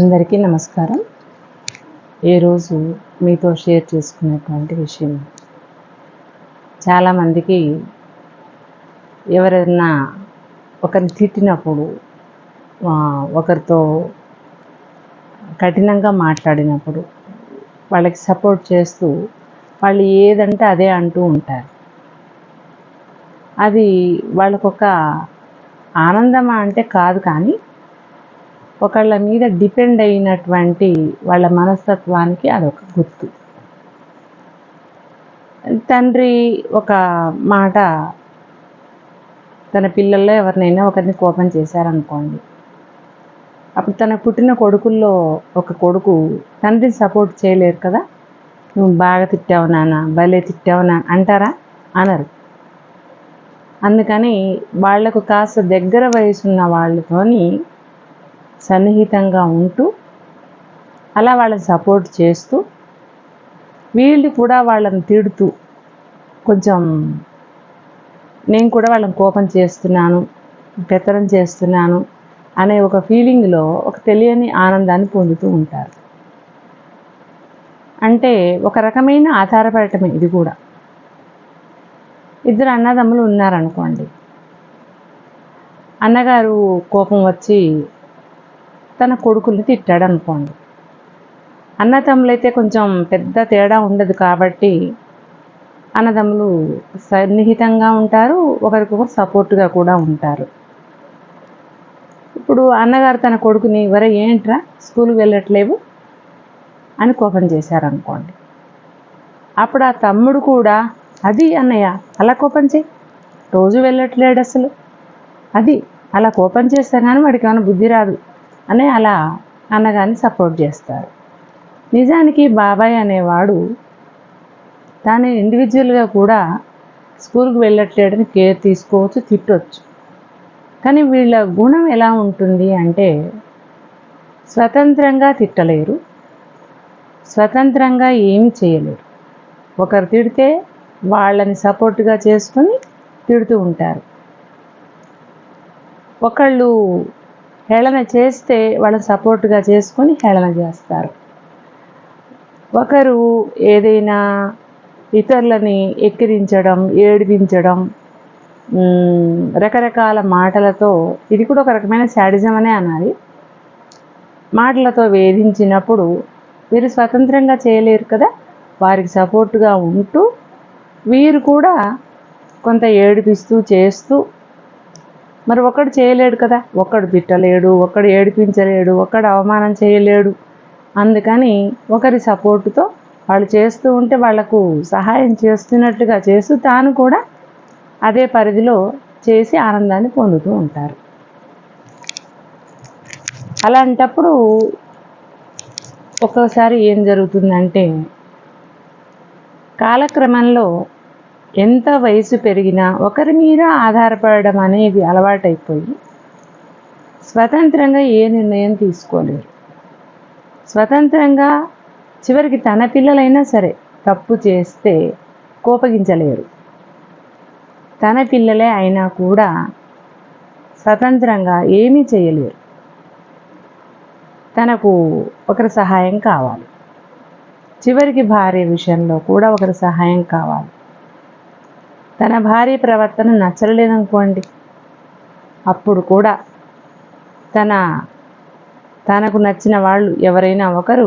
అందరికీ నమస్కారం. ఈరోజు మీతో షేర్ చేసుకునేటువంటి విషయం, చాలామందికి ఎవరైనా ఒకరిని తిట్టినప్పుడు, ఒకరితో కఠినంగా మాట్లాడినప్పుడు వాళ్ళకి సపోర్ట్ చేస్తూ వాళ్ళు ఏదంటే అదే అంటూ ఉంటారు. అది వాళ్ళకొక ఆనందమా అంటే కాదు, కానీ ఒకళ్ళ మీద డిపెండ్ అయినటువంటి వాళ్ళ మనస్తత్వానికి అదొక గుర్తు. తండ్రి ఒక మాట తన పిల్లల్లో ఎవరినైనా ఒకరిని కోపం చేశారనుకోండి, అప్పుడు తన పుట్టిన కొడుకుల్లో ఒక కొడుకు తండ్రిని సపోర్ట్ చేయలేరు కదా. నువ్వు బాగా తిట్టావు నాన్న, భలే తిట్టావు నాన్న అంటారా? అనరు. అందుకని వాళ్లకు కాస్త దగ్గర వయసున్న వాళ్ళతోని సన్నిహితంగా ఉంటూ అలా వాళ్ళని సపోర్ట్ చేస్తూ, వీళ్ళు కూడా వాళ్ళని తిడుతూ, కొంచెం నేను కూడా వాళ్ళని కోపం చేస్తున్నాను, పెత్తనం చేస్తున్నాను అనే ఒక ఫీలింగ్లో ఒక తెలియని ఆనందాన్ని పొందుతూ ఉంటారు. అంటే ఒక రకమైన ఆధారపడటమే ఇది కూడా. ఇద్దరు అన్నదమ్ములు ఉన్నారనుకోండి, అన్నగారు కోపం వచ్చి తన కొడుకుల్ని తిట్టాడు అనుకోండి. అన్నదమ్ములైతే కొంచెం పెద్ద తేడా ఉండదు కాబట్టి అన్నదమ్ములు సన్నిహితంగా ఉంటారు, ఒకరికొకరు సపోర్ట్గా కూడా ఉంటారు. ఇప్పుడు అన్నగారు తన కొడుకుని ఏంట్రా స్కూల్కి వెళ్ళట్లేవు అని కోపం చేశారనుకోండి. అప్పుడు ఆ తమ్ముడు కూడా, అది అన్నయ్య అలా కోపం చేయి, రోజు వెళ్ళట్లేడు అసలు, అది అలా కోపం చేస్తే కానీ వాడికి ఏమైనా బుద్ధి రాదు అని అలా అన్నగారిని సపోర్ట్ చేస్తారు. నిజానికి బాబాయ్ అనేవాడు తాను ఇండివిజువల్గా కూడా స్కూల్కి వెళ్ళట్లేడని కేర్ తీసుకోవచ్చు, తిట్టవచ్చు. కానీ వీళ్ళ గుణం ఎలా ఉంటుంది అంటే, స్వతంత్రంగా తిట్టలేరు, స్వతంత్రంగా ఏమి చేయలేరు. ఒకరు తిడితే వాళ్ళని సపోర్ట్గా చేసుకొని తిడుతూ ఉంటారు. ఒకళ్ళు హేళన చేస్తే వాళ్ళని సపోర్ట్గా చేసుకొని హేళన చేస్తారు. ఒకరు ఏదైనా ఇతరులని ఎక్కిరించడం, ఏడిపించడం, రకరకాల మాటలతో, ఇది కూడా ఒక రకమైన శాడిజం అనే అనాలి, మాటలతో వేధించినప్పుడు వీరు స్వతంత్రంగా చేయలేరు కదా. వారికి సపోర్టుగా ఉంటూ వీరు కూడా కొంత ఏడిపిస్తూ చేస్తూ, మరి ఒకడు చేయలేడు కదా, ఒకడు తిట్టలేడు, ఒకడు ఏడిపించలేడు, ఒకడు అవమానం చేయలేడు. అందుకని ఒకరి సపోర్టుతో వాళ్ళు చేస్తూ ఉంటే వాళ్లకు సహాయం చేస్తున్నట్టుగా చేస్తూ తాను కూడా అదే పరిధిలో చేసి ఆనందాన్ని పొందుతూ ఉంటారు. అలాంటప్పుడు ఒక్కోసారి ఏం జరుగుతుందంటే, కాలక్రమంలో ఎంత వయసు పెరిగినా ఒకరి మీద ఆధారపడడం అనేది అలవాటైపోయి స్వతంత్రంగా ఏ నిర్ణయం తీసుకోలేరు. స్వతంత్రంగా చివరికి తన పిల్లలైనా సరే తప్పు చేస్తే కోపగించలేరు. తన పిల్లలే అయినా కూడా స్వతంత్రంగా ఏమీ చేయలేరు. తనకు ఒకరి సహాయం కావాలి. చివరికి భార్య విషయంలో కూడా ఒకరి సహాయం కావాలి. తన భార్య ప్రవర్తన నచ్చలేదనుకోండి, అప్పుడు కూడా తనకు నచ్చిన వాళ్ళు ఎవరైనా ఒకరు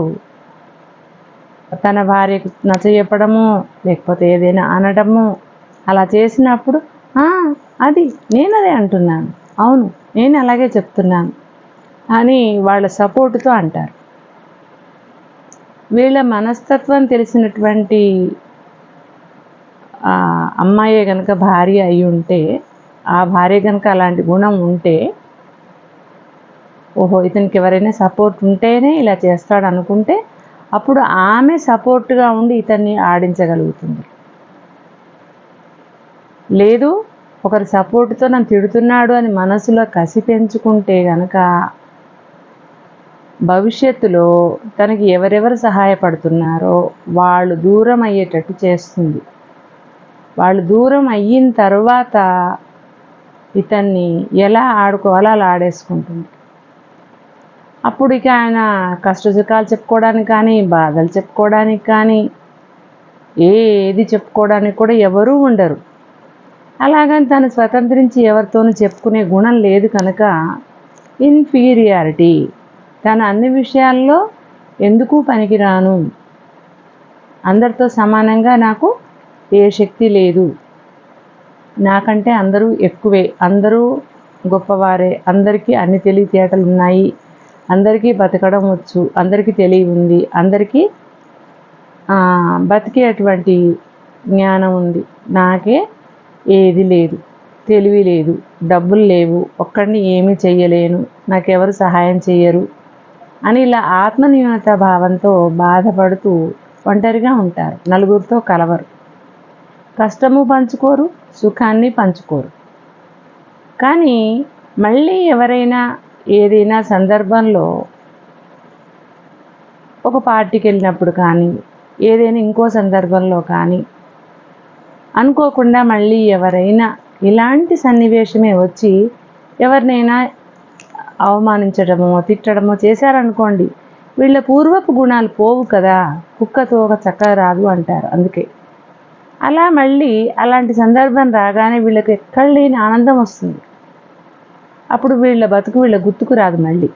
తన భార్యకు నచ్చజెప్పడము, లేకపోతే ఏదైనా అనడము, అలా చేసినప్పుడు అది నేనదే అంటున్నాను, అవును నేను అలాగే చెప్తున్నాను అని వాళ్ళ సపోర్టుతో అంటారు. వీళ్ళ మనస్తత్వం తెలిసినటువంటి అమ్మాయే కనుక భార్య అయి ఉంటే, ఆ భార్య కనుక అలాంటి గుణం ఉంటే, ఓహో ఇతనికి ఎవరైనా సపోర్ట్ ఉంటేనే ఇలా చేస్తాడు అనుకుంటే, అప్పుడు ఆమె సపోర్ట్గా ఉండి ఇతన్ని ఆడించగలుగుతుంది. లేదు, ఒకరి సపోర్టుతో నన్ను తిడుతున్నాడు అని మనసులో కసి పెంచుకుంటే కనుక భవిష్యత్తులో తనకి ఎవరెవరు సహాయపడుతున్నారో వాళ్ళు దూరం అయ్యేటట్టు చేస్తుంది. వాళ్ళు దూరం అయిన తర్వాత ఇతన్ని ఎలా ఆడుకోవాలో అలా ఆడేసుకుంటుంది. అప్పుడు ఇక ఆయన కష్టసుఖాలు చెప్పుకోవడానికి కానీ, బాధలు చెప్పుకోవడానికి కానీ, ఏది చెప్పుకోవడానికి కూడా ఎవరూ ఉండరు. అలాగని తను స్వతంత్రించి ఎవరితోనూ చెప్పుకునే గుణం లేదు కనుక ఇన్ఫీరియారిటీ, తను అన్ని విషయాల్లో ఎందుకు పనికిరాను, అందరితో సమానంగా నాకు ఏ శక్తి లేదు, నాకంటే అందరూ ఎక్కువే, అందరూ గొప్పవారే, అందరికీ అన్ని తెలివితేటలు ఉన్నాయి, అందరికీ బతకడం వచ్చు, అందరికీ తెలివి ఉంది, అందరికీ బతికేటువంటి జ్ఞానం ఉంది, నాకే ఏది లేదు, తెలివి లేదు, డబ్బులు లేవు, ఒక్కడిని ఏమీ చెయ్యలేను, నాకెవరు సహాయం చెయ్యరు అని ఇలా ఆత్మన్యూనత భావంతో బాధపడుతూ ఒంటరిగా ఉంటారు. నలుగురితో కలవరు, కష్టము పంచుకోరు, సుఖాన్ని పంచుకోరు. కానీ మళ్ళీ ఎవరైనా ఏదైనా సందర్భంలో ఒక పార్టీకి వెళ్ళినప్పుడు కానీ, ఏదైనా ఇంకో సందర్భంలో కానీ అనుకోకుండా మళ్ళీ ఎవరైనా ఇలాంటి సన్నివేశమే వచ్చి ఎవరినైనా అవమానించడమో తిట్టడమో చేశారనుకోండి, వీళ్ళ పూర్వపు గుణాలు పోవు కదా, కుక్కతో ఒక చక్కగా రాదు అంటారు. అందుకే అలా మళ్ళీ అలాంటి సందర్భం రాగానే వీళ్ళకి ఎక్కడ లేని ఆనందం వస్తుంది. అప్పుడు వీళ్ళ బతుకు వీళ్ళ గుర్తుకు రాదు. మళ్ళీ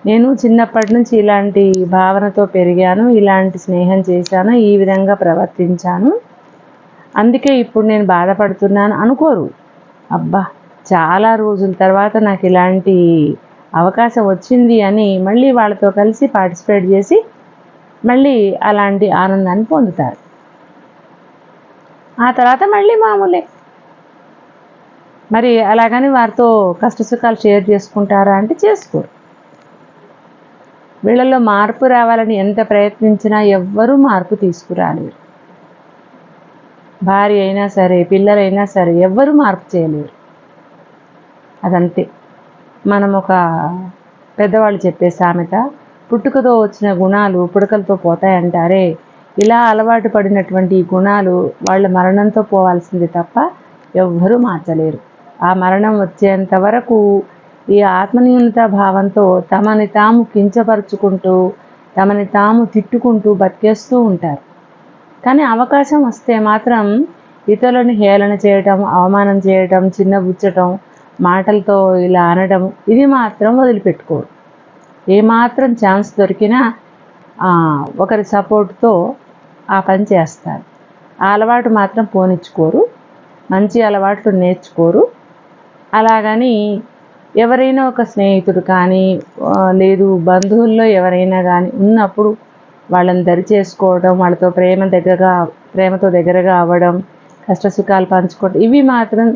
నేను చిన్నప్పటి నుంచి ఇలాంటి భావనతో పెరిగాను, ఇలాంటి స్నేహం చేశాను, ఈ విధంగా ప్రవర్తించాను, అందుకే ఇప్పుడు నేను బాధపడుతున్నాను అనుకోరు. అబ్బా, చాలా రోజుల తర్వాత నాకు ఇలాంటి అవకాశం వచ్చింది అని మళ్ళీ వాళ్ళతో కలిసి పార్టిసిపేట్ చేసి మళ్ళీ అలాంటి ఆనందాన్ని పొందుతారు. ఆ తర్వాత మళ్ళీ మామూలే. మరి అలాగని వారితో కష్టసుఖాలు షేర్ చేసుకుంటారా అంటే చేసుకోరు. వీళ్ళల్లో మార్పు రావాలని ఎంత ప్రయత్నించినా ఎవ్వరూ మార్పు తీసుకురాలేరు. భార్య అయినా సరే, పిల్లలైనా సరే ఎవ్వరూ మార్పు చేయలేరు. అదంతే. మనం ఒక పెద్దవాళ్ళు చెప్పే సామెత, పుట్టుకతో వచ్చిన గుణాలు పుడకలతో పోతాయంటారే, ఇలా అలవాటు పడినటువంటి ఈ గుణాలు వాళ్ళ మరణంతో పోవాల్సింది తప్ప ఎవ్వరూ మార్చలేరు. ఆ మరణం వచ్చేంత వరకు ఈ ఆత్మన్యూనత భావంతో తమని తాము కించపరుచుకుంటూ, తమని తాము తిట్టుకుంటూ బతికేస్తూ ఉంటారు. కానీ అవకాశం వస్తే మాత్రం ఇతరులను హేళన చేయటం, అవమానం చేయటం, చిన్నబుచ్చటం, మాటలతో ఇలా అనడం, ఇది మాత్రం వదిలిపెట్టుకోరు. ఏమాత్రం ఛాన్స్ దొరికినా ఒకరి సపోర్ట్తో ఆ పని చేస్తారు. ఆ అలవాటు మాత్రం పోనిచ్చుకోరు, మంచి అలవాట్లు నేర్చుకోరు. అలాగని ఎవరైనా ఒక స్నేహితుడు కానీ, లేదు బంధువుల్లో ఎవరైనా కానీ ఉన్నప్పుడు వాళ్ళని దరి చేసుకోవడం, వాళ్ళతో ప్రేమతో దగ్గరగా అవ్వడం, కష్టసుఖాలు పంచుకోవడం, ఇవి మాత్రం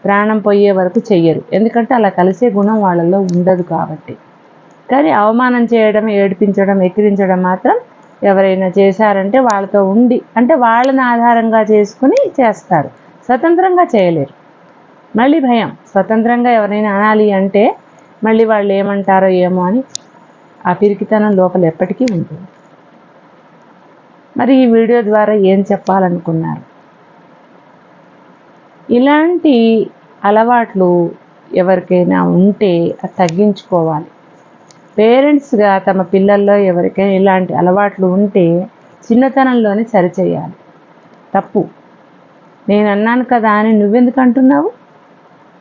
ప్రాణం పోయే వరకు చెయ్యరు. ఎందుకంటే అలా కలిసే గుణం వాళ్ళల్లో ఉండదు కాబట్టి. కానీ అవమానం చేయడం, ఏడిపించడం, ఎక్కిరించడం మాత్రం ఎవరైనా చేశారంటే వాళ్ళతో ఉండి, అంటే వాళ్ళని ఆధారంగా చేసుకుని చేస్తారు. స్వతంత్రంగా చేయలేరు. మళ్ళీ భయం, స్వతంత్రంగా ఎవరైనా అనాలి అంటే మళ్ళీ వాళ్ళు ఏమంటారో ఏమో అని ఆ పిరికితనం లోపల ఎప్పటికీ ఉంటుంది. మరి ఈ వీడియో ద్వారా ఏం చెప్పాలనుకున్నారు? ఇలాంటి అలవాట్లు ఎవరికైనా ఉంటే అది తగ్గించుకోవాలి. పేరెంట్స్గా తమ పిల్లల్లో ఎవరికైనా ఇలాంటి అలవాట్లు ఉంటే చిన్నతనంలోనే సరిచేయాలి. తప్పు. నేను అన్నాను కదా అని నువ్వెందుకు అంటున్నావు?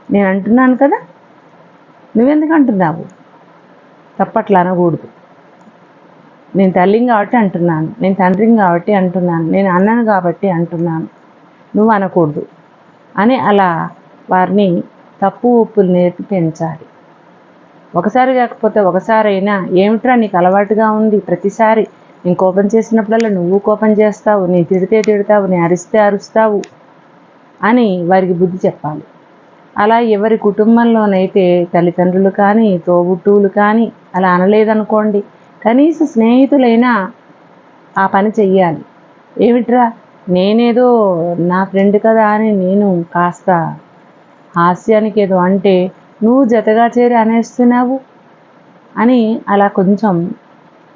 నేను అంటున్నాను కదా, నువ్వెందుకు అంటున్నావు? తప్పట్లా అనకూడదు. నేను తల్లిని కాబట్టి అంటున్నాను, నేను తండ్రిని కాబట్టి అంటున్నాను, నేను అన్నాను కాబట్టి అంటున్నాను, నువ్వు అనకూడదు అని అలా వారిని తప్పు ఒప్పులు నేర్పి పెంచాలి. ఒకసారి కాకపోతే ఒకసారైనా, ఏమిట్రా నీకు అలవాటుగా ఉంది, ప్రతిసారి నేను కోపం చేసినప్పుడల్లా నువ్వు కోపం చేస్తావు, నేను తిడితే తిడతావు, నేను అరిస్తే అరుస్తావు అని వారికి బుద్ధి చెప్పాలి. అలా ఎవరి కుటుంబంలోనైతే తల్లిదండ్రులు కానీ, తోబుట్టువులు కానీ అలా అనలేదనుకోండి, కనీస స్నేహితులైనా ఆ పని చెయ్యాలి. ఏమిట్రా, నేనేదో నా ఫ్రెండ్ కదా అని నేను కాస్త హాస్యానికి ఏదో అంటే నువ్వు జతగా చేరి అనేస్తున్నావు అని అలా కొంచెం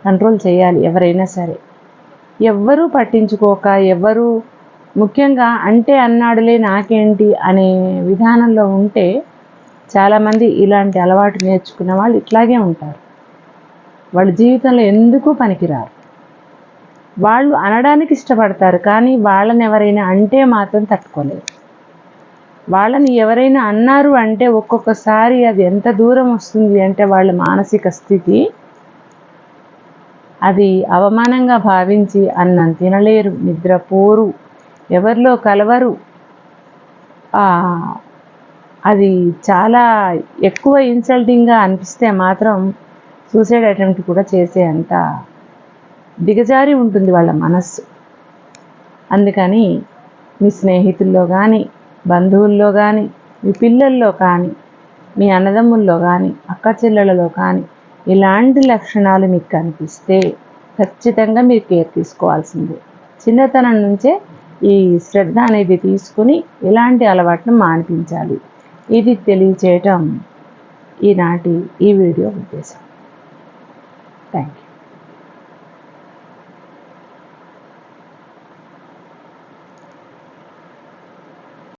కంట్రోల్ చేయాలి ఎవరైనా సరే. ఎవ్వరూ పట్టించుకోక, ఎవ్వరూ ముఖ్యంగా అంటే అన్నాడులే నాకేంటి అనే విధానంలో ఉంటే చాలామంది ఇలాంటి అలవాటు నేర్చుకున్న వాళ్ళు ఇట్లాగే ఉంటారు. వాళ్ళ జీవితంలో ఎందుకు పనికిరారు. వాళ్ళు అనడానికి ఇష్టపడతారు, కానీ వాళ్ళని ఎవరైనా అంటే మాత్రం తట్టుకోలేరు. వాళ్ళని ఎవరైనా అన్నారు అంటే ఒక్కొక్కసారి అది ఎంత దూరం వస్తుంది అంటే వాళ్ళ మానసిక స్థితి, అది అవమానంగా భావించి అన్నం తినలేరు, నిద్రపోరు, ఎవరిలో కలవరు. అది చాలా ఎక్కువ ఇన్సల్టింగ్గా అనిపిస్తే మాత్రం సూసైడ్ అటెంప్ట్ కూడా చేసే అంత దిగజారి ఉంటుంది వాళ్ళ మనస్సు. అందుకని మీ స్నేహితుల్లో కానీ, బంధువుల్లో కానీ, మీ పిల్లల్లో కానీ, మీ అన్నదమ్ముల్లో కానీ, అక్క చెల్లెళ్ళలో కానీ ఇలాంటి లక్షణాలు మీకు కనిపిస్తే ఖచ్చితంగా మీరు కేర్ తీసుకోవాల్సిందే. చిన్నతనం నుంచే ఈ శ్రద్ధ అనేది తీసుకుని ఇలాంటి అలవాటును మాన్పించాలి. ఇది తెలియచేయటం ఈనాటి ఈ వీడియో ఉద్దేశం. Thank you.